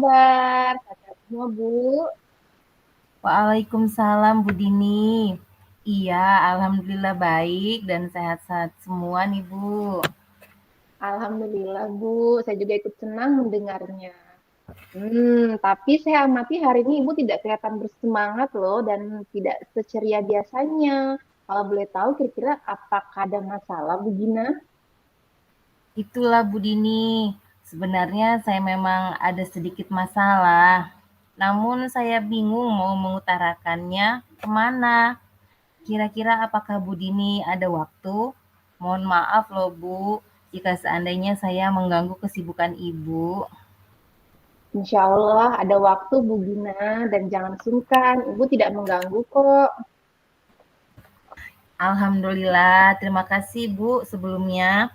kabar? Sehat semua, Bu? Waalaikumsalam Bu Dini. Iya, alhamdulillah baik dan sehat-sehat semua nih Bu. Alhamdulillah, Bu. Saya juga ikut senang mendengarnya. Tapi saya amati hari ini Ibu tidak kelihatan bersemangat loh dan tidak seceria biasanya. Kalau boleh tahu, kira-kira apakah ada masalah, Bu Gina? Itulah Bu Dini. Sebenarnya saya memang ada sedikit masalah. Namun saya bingung mau mengutarakannya kemana. Kira-kira apakah Bu Dini ada waktu? Mohon maaf loh Bu, jika seandainya saya mengganggu kesibukan Ibu. Insya Allah ada waktu, Bu Gina, dan jangan sungkan. Ibu tidak mengganggu kok. Alhamdulillah, terima kasih Bu sebelumnya.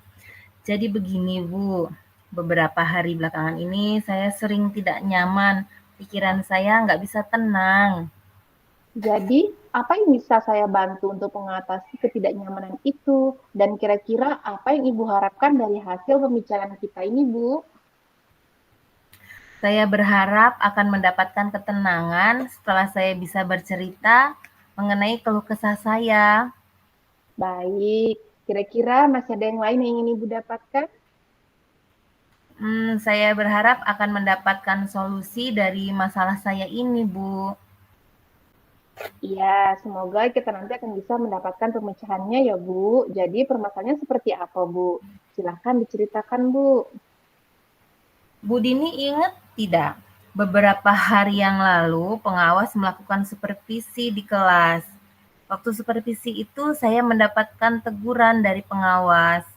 Jadi begini Bu, beberapa hari belakangan ini saya sering tidak nyaman, pikiran saya nggak bisa tenang. Jadi, apa yang bisa saya bantu untuk mengatasi ketidaknyamanan itu? Dan kira-kira apa yang Ibu harapkan dari hasil pembicaraan kita ini, Bu? Saya berharap akan mendapatkan ketenangan setelah saya bisa bercerita mengenai keluh kesah saya. Baik, kira-kira masih ada yang lain yang ingin Ibu dapatkan? Saya berharap akan mendapatkan solusi dari masalah saya ini, Bu. Iya, semoga kita nanti akan bisa mendapatkan pemecahannya ya, Bu. Jadi permasalahannya seperti apa, Bu? Silahkan diceritakan, Bu. Bu Dini ingat tidak? Beberapa hari yang lalu pengawas melakukan supervisi di kelas. Waktu supervisi itu saya mendapatkan teguran dari pengawas.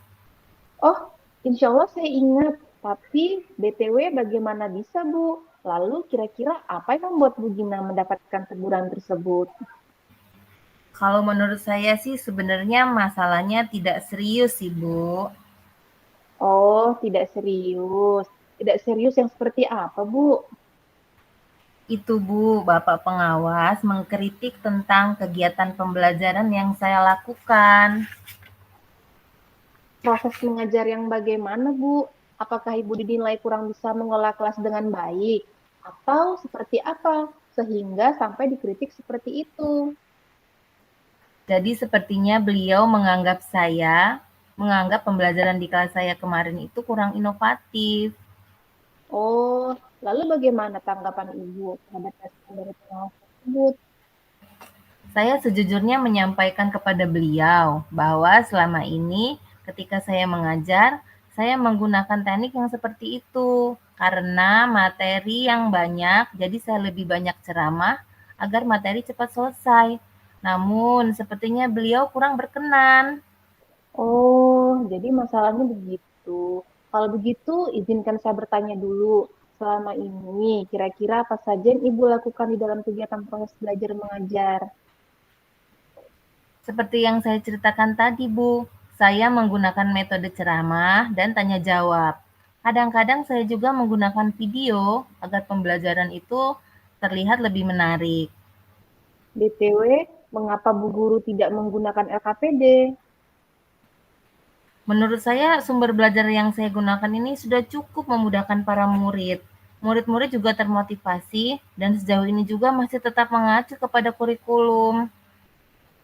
Oh, insya Allah saya ingat. Tapi BTW bagaimana bisa, Bu? Lalu kira-kira apa yang membuat Bu Gina mendapatkan teguran tersebut? Kalau menurut saya sih sebenarnya masalahnya tidak serius sih, Bu. Oh, tidak serius. Tidak serius yang seperti apa, Bu? Itu Bu, Bapak pengawas mengkritik tentang kegiatan pembelajaran yang saya lakukan. Proses mengajar yang bagaimana, Bu? Apakah Ibu dinilai kurang bisa mengelola kelas dengan baik? Atau seperti apa? Sehingga sampai dikritik seperti itu. Jadi sepertinya beliau menganggap pembelajaran di kelas saya kemarin itu kurang inovatif. Oh, lalu bagaimana tanggapan Ibu terhadap respon dari pengawas tersebut? Saya sejujurnya menyampaikan kepada beliau bahwa selama ini ketika saya mengajar, saya menggunakan teknik yang seperti itu karena materi yang banyak, jadi saya lebih banyak ceramah agar materi cepat selesai. Namun, sepertinya beliau kurang berkenan. Oh, jadi masalahnya begitu. Kalau begitu, izinkan saya bertanya dulu. Selama ini, kira-kira apa saja yang Ibu lakukan di dalam kegiatan proses belajar mengajar? Seperti yang saya ceritakan tadi, Bu, saya menggunakan metode ceramah dan tanya jawab. Kadang-kadang saya juga menggunakan video agar pembelajaran itu terlihat lebih menarik. BTW, mengapa Bu Guru tidak menggunakan LKPD? Menurut saya, sumber belajar yang saya gunakan ini sudah cukup memudahkan para murid. Murid-murid juga termotivasi dan sejauh ini juga masih tetap mengacu kepada kurikulum.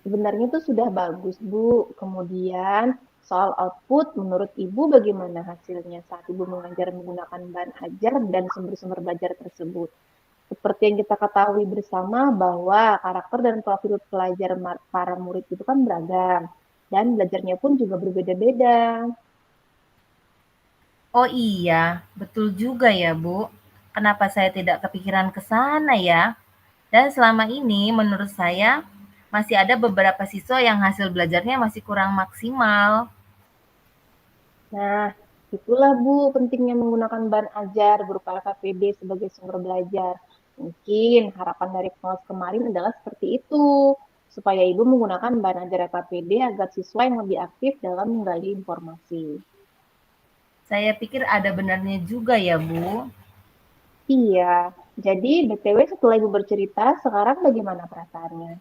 Sebenarnya itu sudah bagus, Bu. Kemudian, soal output, menurut Ibu bagaimana hasilnya saat Ibu mengajar menggunakan bahan ajar dan sumber-sumber belajar tersebut? Seperti yang kita ketahui bersama bahwa karakter dan profil pelajar para murid itu kan beragam. Dan belajarnya pun juga berbeda-beda. Oh iya, betul juga ya, Bu. Kenapa saya tidak kepikiran ke sana ya? Dan selama ini menurut saya masih ada beberapa siswa yang hasil belajarnya masih kurang maksimal. Nah, itulah Bu pentingnya menggunakan bahan ajar berupa LKPD sebagai sumber belajar. Mungkin harapan dari pengawas kemarin adalah seperti itu, supaya Ibu menggunakan bahan ajar LKPD agar siswa yang lebih aktif dalam menggali informasi. Saya pikir ada benarnya juga ya, Bu. Iya, jadi BTW setelah Ibu bercerita, sekarang bagaimana perasaannya?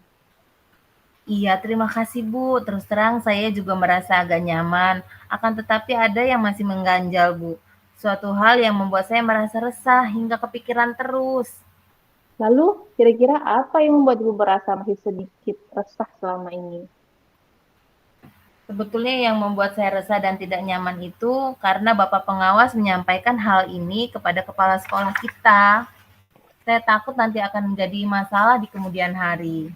Iya, terima kasih Bu. Terus terang saya juga merasa agak nyaman. Akan tetapi ada yang masih mengganjal Bu. Suatu hal yang membuat saya merasa resah hingga kepikiran terus. Lalu, kira-kira apa yang membuat Ibu merasa masih sedikit resah selama ini? Sebetulnya yang membuat saya resah dan tidak nyaman itu karena Bapak pengawas menyampaikan hal ini kepada kepala sekolah kita. Saya takut nanti akan menjadi masalah di kemudian hari.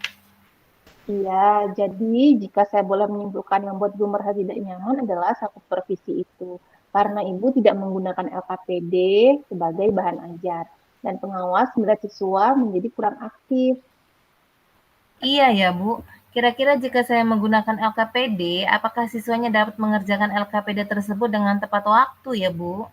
Iya, jadi jika saya boleh menyimpulkan yang membuat Ibu merasa tidak nyaman adalah saat supervisi itu. Karena Ibu tidak menggunakan LKPD sebagai bahan ajar. Dan pengawas melihat siswa menjadi kurang aktif. Iya ya, Bu. Kira-kira jika saya menggunakan LKPD, apakah siswanya dapat mengerjakan LKPD tersebut dengan tepat waktu ya, Bu?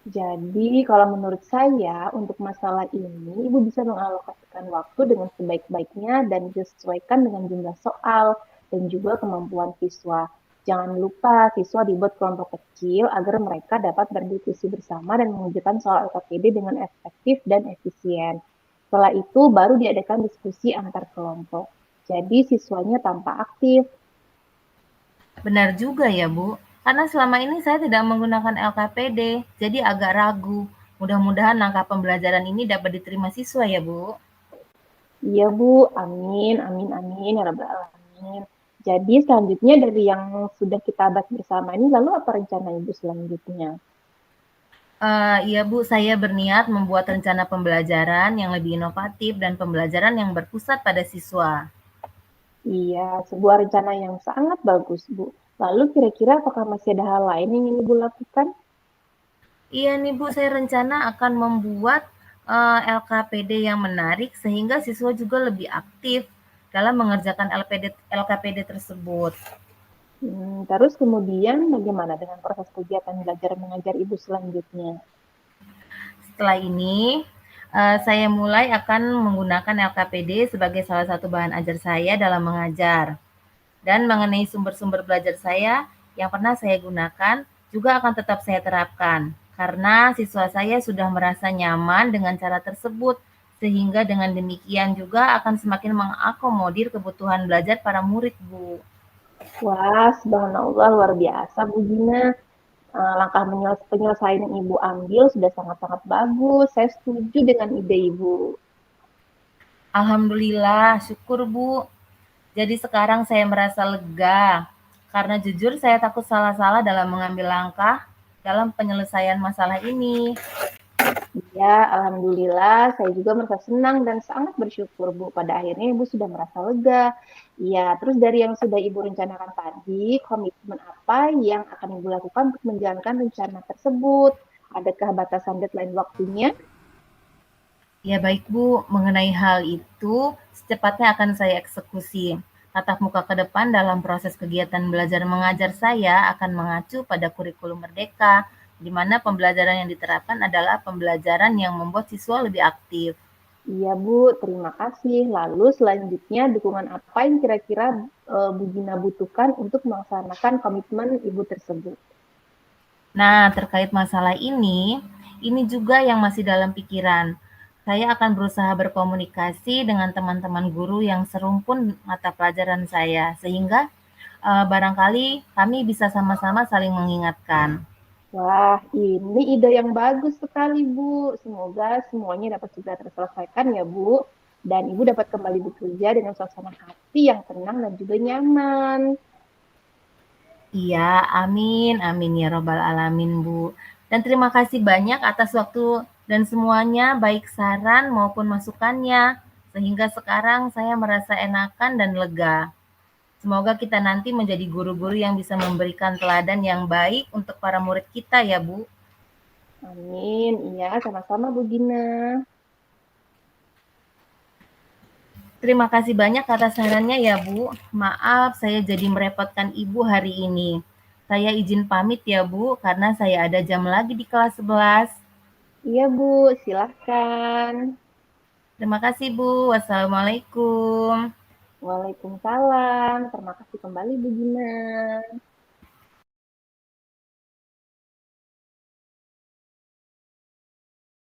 Jadi, kalau menurut saya, untuk masalah ini, Ibu bisa mengalokasikan waktu dengan sebaik-baiknya dan disesuaikan dengan jumlah soal dan juga kemampuan siswa. Jangan lupa, siswa dibuat kelompok kecil agar mereka dapat berdiskusi bersama dan mengerjakan soal LKPD dengan efektif dan efisien. Setelah itu, baru diadakan diskusi antar kelompok. Jadi, siswanya tampak aktif. Benar juga ya, Bu. Karena selama ini saya tidak menggunakan LKPD, jadi agak ragu. Mudah-mudahan langkah pembelajaran ini dapat diterima siswa ya, Bu. Iya, Bu. Amin, amin, amin, ya Rabbal Alamin. Jadi selanjutnya dari yang sudah kita bahas bersama ini, lalu apa rencana Ibu selanjutnya? Iya Bu, saya berniat membuat rencana pembelajaran yang lebih inovatif dan pembelajaran yang berpusat pada siswa. Iya, sebuah rencana yang sangat bagus, Bu. Lalu kira-kira apakah masih ada hal lain yang ingin Ibu lakukan? Iya nih Bu, saya rencana akan membuat LKPD yang menarik sehingga siswa juga lebih aktif dalam mengerjakan LKPD tersebut. Terus kemudian bagaimana dengan proses kegiatan belajar mengajar Ibu selanjutnya? Setelah ini, saya mulai akan menggunakan LKPD sebagai salah satu bahan ajar saya dalam mengajar. Dan mengenai sumber-sumber belajar saya yang pernah saya gunakan juga akan tetap saya terapkan, karena siswa saya sudah merasa nyaman dengan cara tersebut, sehingga dengan demikian juga akan semakin mengakomodir kebutuhan belajar para murid, Bu. Wah, subhanallah, luar biasa, Bu Gina. Langkah penyelesaian yang Ibu ambil sudah sangat-sangat bagus. Saya setuju dengan ide Ibu. Alhamdulillah, syukur Bu. Jadi sekarang saya merasa lega, karena jujur saya takut salah-salah dalam mengambil langkah dalam penyelesaian masalah ini. Ya, alhamdulillah, saya juga merasa senang dan sangat bersyukur, Bu. Pada akhirnya Ibu sudah merasa lega. Ya, terus dari yang sudah Ibu rencanakan tadi, komitmen apa yang akan Ibu lakukan untuk menjalankan rencana tersebut? Adakah batasan deadline waktunya? Ya baik Bu, mengenai hal itu secepatnya akan saya eksekusi. Tatap muka ke depan dalam proses kegiatan belajar mengajar saya akan mengacu pada kurikulum Merdeka, di mana pembelajaran yang diterapkan adalah pembelajaran yang membuat siswa lebih aktif. Iya, Bu. Terima kasih. Lalu selanjutnya, dukungan apa yang kira-kira Bu Gina butuhkan untuk melaksanakan komitmen Ibu tersebut? Nah, terkait masalah ini juga yang masih dalam pikiran. Saya akan berusaha berkomunikasi dengan teman-teman guru yang serumpun mata pelajaran saya, sehingga barangkali kami bisa sama-sama saling mengingatkan. Wah, ini ide yang bagus sekali, Bu. Semoga semuanya dapat segera terselesaikan ya, Bu. Dan Ibu dapat kembali bekerja dengan suasana hati yang tenang dan juga nyaman. Iya, amin, amin ya robbal alamin, Bu. Dan terima kasih banyak atas waktu dan semuanya, baik saran maupun masukannya, sehingga sekarang saya merasa enakan dan lega. Semoga kita nanti menjadi guru-guru yang bisa memberikan teladan yang baik untuk para murid kita ya, Bu. Amin. Iya, sama-sama, Bu Gina. Terima kasih banyak atas sarannya ya, Bu. Maaf saya jadi merepotkan Ibu hari ini. Saya izin pamit ya, Bu, karena saya ada jam lagi di kelas 11. Iya, Bu. Silahkan. Terima kasih, Bu. Wassalamualaikum. Waalaikumsalam. Terima kasih kembali, Bu Gina.